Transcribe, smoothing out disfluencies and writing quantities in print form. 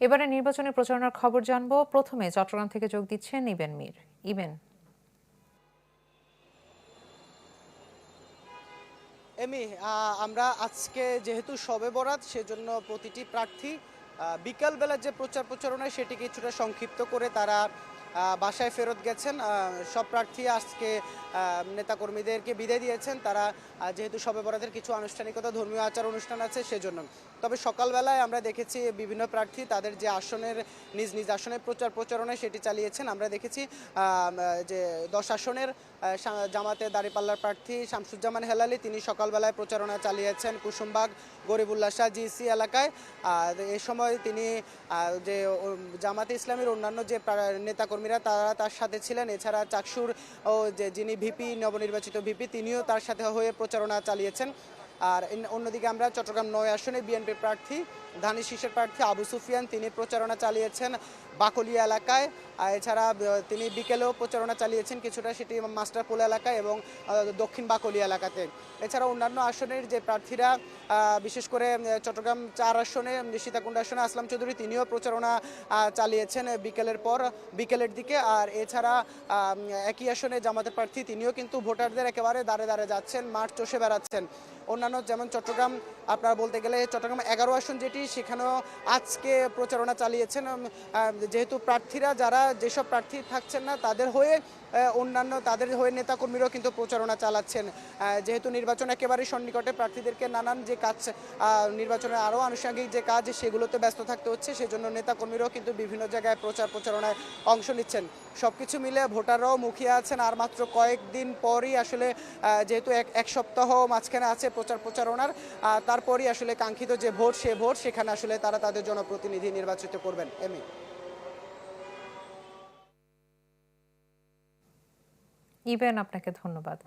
এবারে নির্বাচনী প্রচারণার খবর জানবো। প্রথমে চট্টগ্রাম থেকে যোগ দিচ্ছেন ইবেন মীর। ইবেন। এমি আমরা আজকে যেহেতু শবে বরাত সেজন্য প্রতিটি প্রার্থী বিকালবেলা যে প্রচারণা সেটি কিছুটা সংক্ষিপ্ত করে তারা বাসায় ফেরত গেছেন। সব প্রার্থী আজকে নেতাকর্মীদেরকে বিদায় দিয়েছেন। তারা যেহেতু শবে বরাতের কিছু আনুষ্ঠানিকতা ধর্মীয় আচার অনুষ্ঠান আছে সেজন্য। তবে সকালবেলায় আমরা দেখেছি বিভিন্ন প্রার্থী তাদের যে আসনের নিজ নিজ আসনের প্রচারণায় সেটি চালিয়েছেন। আমরা দেখেছি যে ১০ আসনের জামাতে দাঁড়িপাল্লার প্রার্থী শামসুজ্জামান হেলালি তিনি সকালবেলায় প্রচারণা চালিয়েছেন কুসুমবাগ গরিবুল্লাহ শাহ জিসি এলাকায়। এ সময় তিনি যে জামাতে ইসলামীর অন্যান্য যে নেতাকর্মীরা তারা তার সাথে ছিলেন। এছাড়া চাকসুর ও যে যিনি ভিপি নবনির্বাচিত ভিপি তিনিও তার সাথে হয়ে প্রচারণা চালিয়েছেন। আর অন্যদিকে আমরা চট্টগ্রাম ৯ আসনে বিএনপি প্রার্থী ধানের শীষের প্রার্থী আবু সুফিয়ান তিনি প্রচারণা চালিয়েছেন বাকলিয়া এলাকায়। এছাড়া তিনি বিকেলেও প্রচারণা চালিয়েছেন কিছুটা, সেটি মাস্টারপুল এলাকায় এবং দক্ষিণ বাকলিয়া এলাকাতে। এছাড়া অন্যান্য আসনের যে প্রার্থীরা বিশেষ করে চট্টগ্রাম ৪ আসনে সীতাকুণ্ড আসনে আসলাম চৌধুরী তিনিও প্রচারণা চালিয়েছেন বিকেলের দিকে। আর এছাড়া একই আসনে জামাতের প্রার্থী তিনিও কিন্তু ভোটারদের একেবারে দাঁড়ে দাঁড়ে যাচ্ছেন, মাঠ চষে বেড়াচ্ছেন। অন্যান্য যেমন চট্টগ্রাম আপনার বলতে গেলে চট্টগ্রাম ১১ আসন যেটি সেখানেও আজকে প্রচারণা চালিয়েছেন। যেহেতু প্রার্থীরা যেসব প্রার্থী থাকছেন না তাদের হয়ে অন্যান্য তাদের হয়ে নেতাকর্মীরাও কিন্তু প্রচারণা চালাচ্ছেন। যেহেতু নির্বাচন একেবারেই সন্নিকটে প্রার্থীদেরকে নানান যে কাজ নির্বাচনের আরও আনুষঙ্গিক যে কাজ সেগুলোতে ব্যস্ত থাকতে হচ্ছে, সেজন্য নেতাকর্মীরাও কিন্তু বিভিন্ন জায়গায় প্রচারণায় অংশ নিচ্ছেন। সব কিছু মিলে ভোটাররাও মুখিয়ে আছেন। আর মাত্র কয়েকদিন পরই আসলে যেহেতু এক সপ্তাহ মাঝখানে আছে প্রচারণার, তারপরই আসলে কাঙ্ক্ষিত যে ভোট সে ভোট সেখানে আসলে তারা তাদের জনপ্রতিনিধি নির্বাচিত করবেন। এমি। ইবেন, আপনাকে ধন্যবাদ।